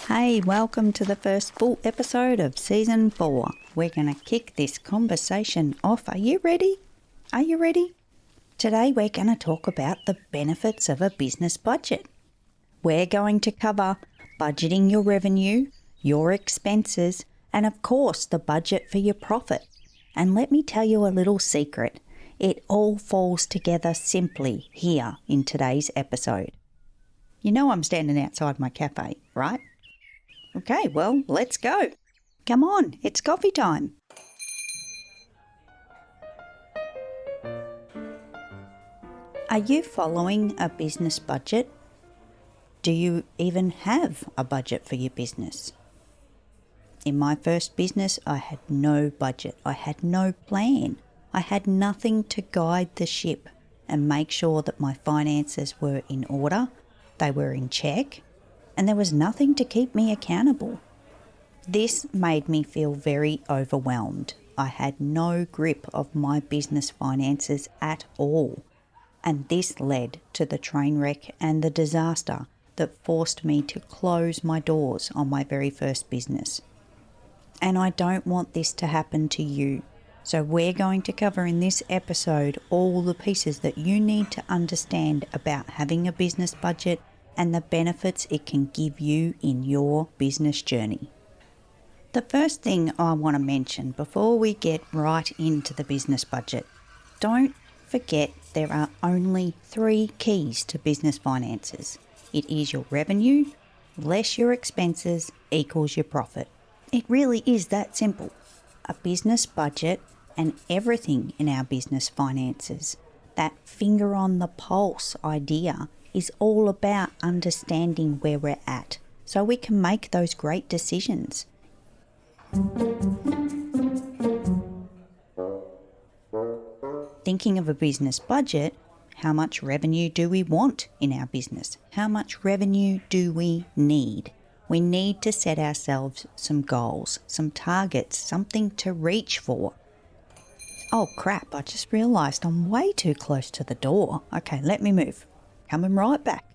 Hey, welcome to the first full episode of Season 4. We're going to kick this conversation off. Are you ready? Are you ready? Today we're going to talk about the benefits of a business budget. We're going to cover budgeting your revenue, your expenses, and of course the budget for your profit. And let me tell you a little secret. It all falls together simply here in today's episode. You know I'm standing outside my cafe, right? Okay, well, let's go. Come on, it's coffee time. Are you following a business budget? Do you even have a budget for your business? In my first business, I had no budget. I had no plan. I had nothing to guide the ship and make sure that my finances were in order, they were in check, and there was nothing to keep me accountable. This made me feel very overwhelmed. I had no grip of my business finances at all. And this led to the train wreck and the disaster that forced me to close my doors on my very first business. And I don't want this to happen to you. So we're going to cover in this episode all the pieces that you need to understand about having a business budget and the benefits it can give you in your business journey. The first thing I want to mention before we get right into the business budget, don't forget there are only 3 keys to business finances. It is your revenue, less your expenses equals your profit. It really is that simple. A business budget and everything in our business finances, that finger on the pulse idea, is all about understanding where we're at so we can make those great decisions. Thinking of a business budget, how much revenue do we want in our business? How much revenue do we need? We need to set ourselves some goals, some targets, something to reach for. Oh crap, I just realised I'm way too close to the door. Okay, let me move. Coming right back.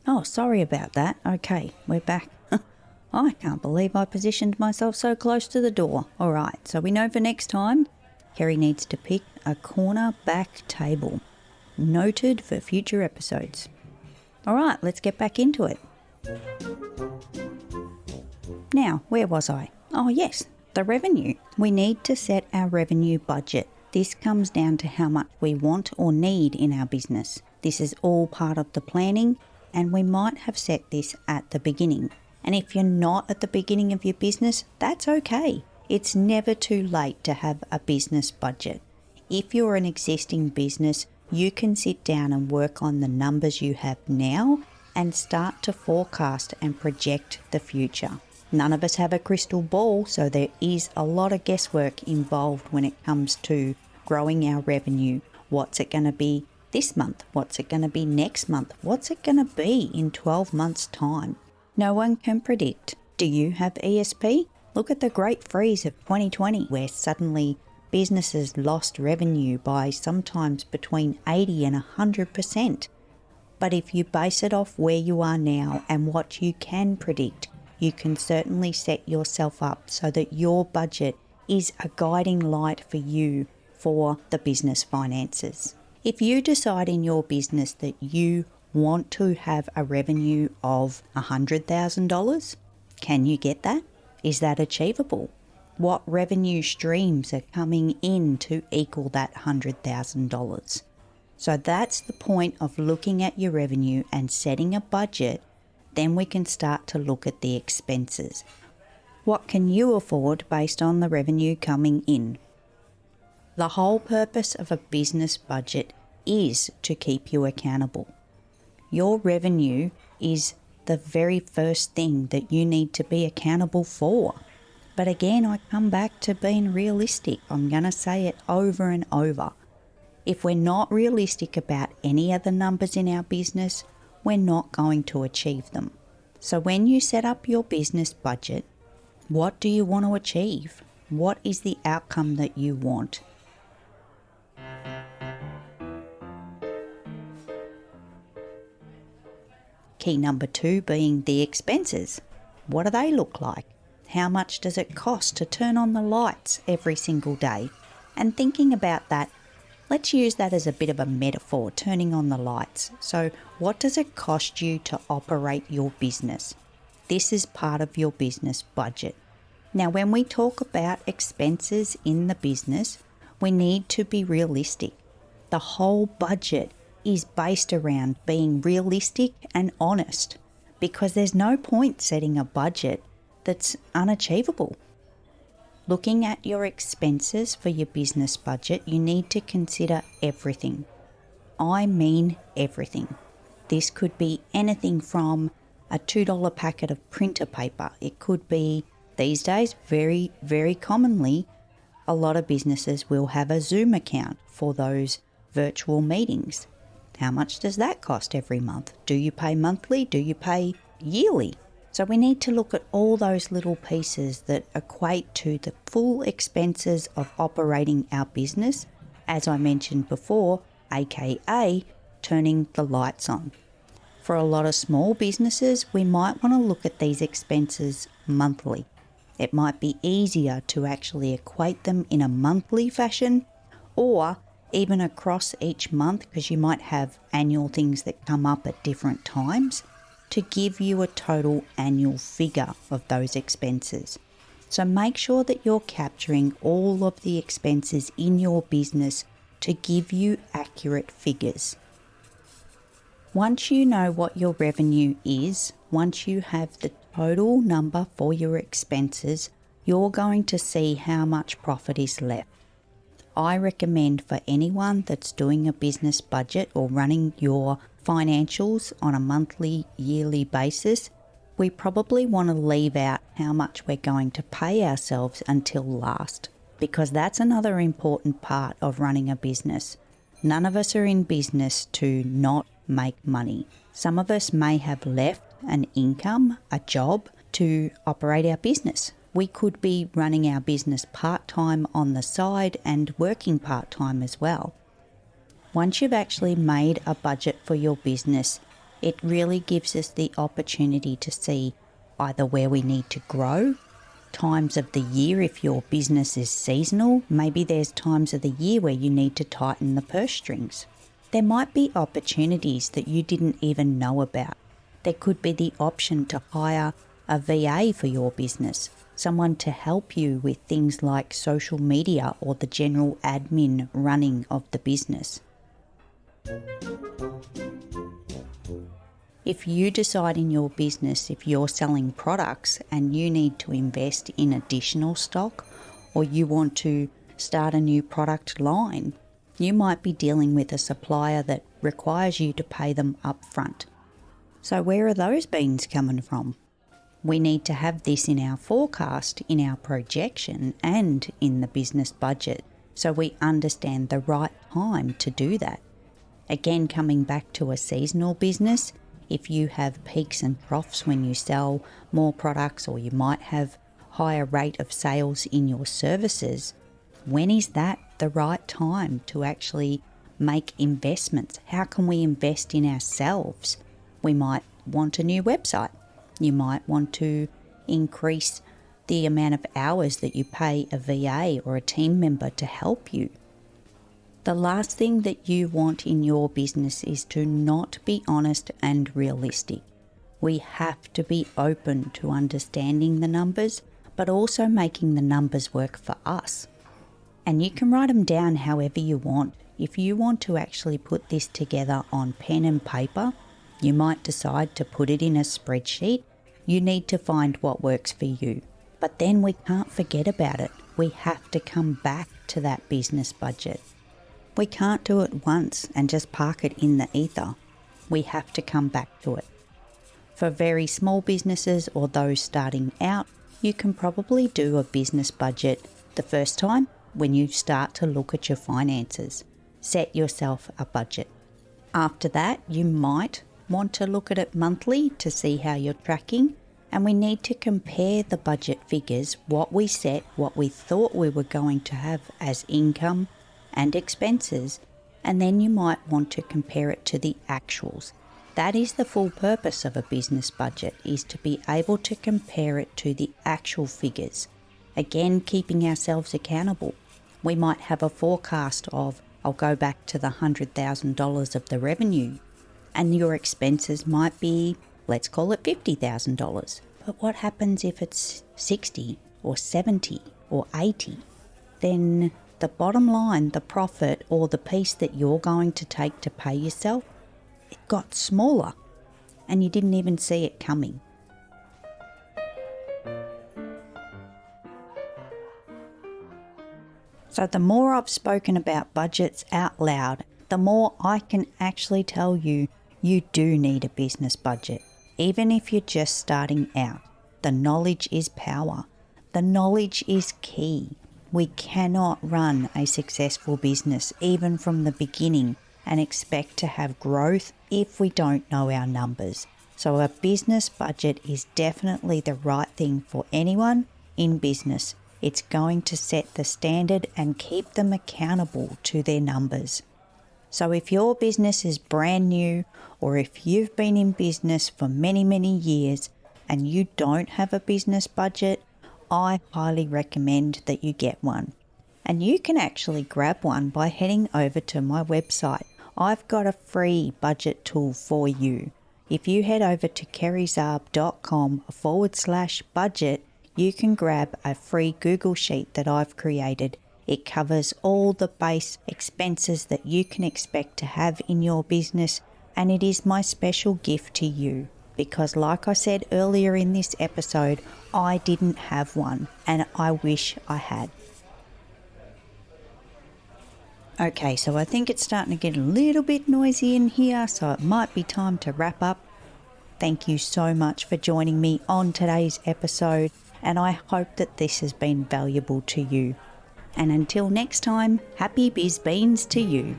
Oh, sorry about that. Okay, we're back. I can't believe I positioned myself so close to the door. All right, so we know for next time, Kerry needs to pick a corner back table. Noted for future episodes. All right, let's get back into it. Now, where was I? Oh yes, the revenue. We need to set our revenue budget. This comes down to how much we want or need in our business. This is all part of the planning, and we might have set this at the beginning. And if you're not at the beginning of your business, that's okay. It's never too late to have a business budget. If you're an existing business, you can sit down and work on the numbers you have now and start to forecast and project the future. None of us have a crystal ball, so there is a lot of guesswork involved when it comes to growing our revenue. What's it going to be this month? What's it going to be next month? What's it going to be in 12 months' time? No one can predict. Do you have ESP? Look at the great freeze of 2020, where suddenly businesses lost revenue by sometimes between 80 and 100%. But if you base it off where you are now and what you can predict, you can certainly set yourself up so that your budget is a guiding light for you for the business finances. If you decide in your business that you want to have a revenue of $100,000, can you get that? Is that achievable? What revenue streams are coming in to equal that $100,000? So that's the point of looking at your revenue and setting a budget. Then we can start to look at the expenses. What can you afford based on the revenue coming in? The whole purpose of a business budget is to keep you accountable. Your revenue is the very first thing that you need to be accountable for. But again, I come back to being realistic. I'm going to say it over and over. If we're not realistic about any of the numbers in our business, we're not going to achieve them. So when you set up your business budget, what do you want to achieve? What is the outcome that you want? Key number 2 being the expenses. What do they look like? How much does it cost to turn on the lights every single day? And thinking about that, let's use that as a bit of a metaphor, turning on the lights. So what does it cost you to operate your business? This is part of your business budget. Now, when we talk about expenses in the business, we need to be realistic. The whole budget is based around being realistic and honest, because there's no point setting a budget that's unachievable. Looking at your expenses for your business budget, you need to consider everything. I mean everything. This could be anything from a $2 packet of printer paper. It could be, these days, very, very commonly, a lot of businesses will have a Zoom account for those virtual meetings. How much does that cost every month? Do you pay monthly? Do you pay yearly? So we need to look at all those little pieces that equate to the full expenses of operating our business, as I mentioned before, aka turning the lights on. For a lot of small businesses, we might want to look at these expenses monthly. It might be easier to actually equate them in a monthly fashion, or even across each month, because you might have annual things that come up at different times, to give you a total annual figure of those expenses. So make sure that you're capturing all of the expenses in your business to give you accurate figures. Once you know what your revenue is, once you have the total number for your expenses, you're going to see how much profit is left. I recommend for anyone that's doing a business budget or running your financials on a monthly, yearly basis, we probably want to leave out how much we're going to pay ourselves until last, because that's another important part of running a business. None of us are in business to not make money. Some of us may have left an income, a job, to operate our business. We could be running our business part-time on the side and working part-time as well. Once you've actually made a budget for your business, it really gives us the opportunity to see either where we need to grow, times of the year if your business is seasonal, maybe there's times of the year where you need to tighten the purse strings. There might be opportunities that you didn't even know about. There could be the option to hire a VA for your business, someone to help you with things like social media or the general admin running of the business. If you decide in your business, if you're selling products and you need to invest in additional stock, or you want to start a new product line, you might be dealing with a supplier that requires you to pay them up front. So where are those beans coming from? We need to have this in our forecast, in our projection, and in the business budget, so we understand the right time to do that. Again, coming back to a seasonal business, if you have peaks and troughs when you sell more products, or you might have higher rate of sales in your services, when is that the right time to actually make investments? How can we invest in ourselves? We might want a new website. You might want to increase the amount of hours that you pay a VA or a team member to help you. The last thing that you want in your business is to not be honest and realistic. We have to be open to understanding the numbers, but also making the numbers work for us. And you can write them down however you want. If you want to actually put this together on pen and paper, you might decide to put it in a spreadsheet. You need to find what works for you. But then we can't forget about it. We have to come back to that business budget. We can't do it once and just park it in the ether. We have to come back to it. For very small businesses or those starting out, you can probably do a business budget the first time when you start to look at your finances. Set yourself a budget. After that, you might want to look at it monthly to see how you're tracking, and we need to compare the budget figures, what we set, what we thought we were going to have as income and expenses, and then you might want to compare it to the actuals. That is the full purpose of a business budget, is to be able to compare it to the actual figures. Again, keeping ourselves accountable. We might have a forecast of, I'll go back to the $100,000 of the revenue, and your expenses might be, let's call it $50,000. But what happens if it's 60 or 70 or 80? Then the bottom line, the profit or the piece that you're going to take to pay yourself, it got smaller and you didn't even see it coming. So the more I've spoken about budgets out loud, the more I can actually tell you, you do need a business budget. Even if you're just starting out, the knowledge is power. The knowledge is key. We cannot run a successful business, even from the beginning, and expect to have growth if we don't know our numbers. So a business budget is definitely the right thing for anyone in business. It's going to set the standard and keep them accountable to their numbers. So if your business is brand new, or if you've been in business for many, many years and you don't have a business budget, I highly recommend that you get one. And you can actually grab one by heading over to my website. I've got a free budget tool for you. If you head over to kerryzarb.com/budget, you can grab a free Google Sheet that I've created. It covers all the base expenses that you can expect to have in your business, and it is my special gift to you because, like I said earlier in this episode, I didn't have one and I wish I had. Okay, so I think it's starting to get a little bit noisy in here, so it might be time to wrap up. Thank you so much for joining me on today's episode, and I hope that this has been valuable to you. And until next time, happy biz beans to you.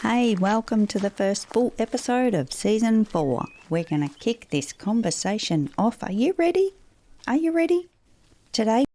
Hey, welcome to the first full episode of Season 4. We're going to kick this conversation off. Are you ready? Are you ready? Today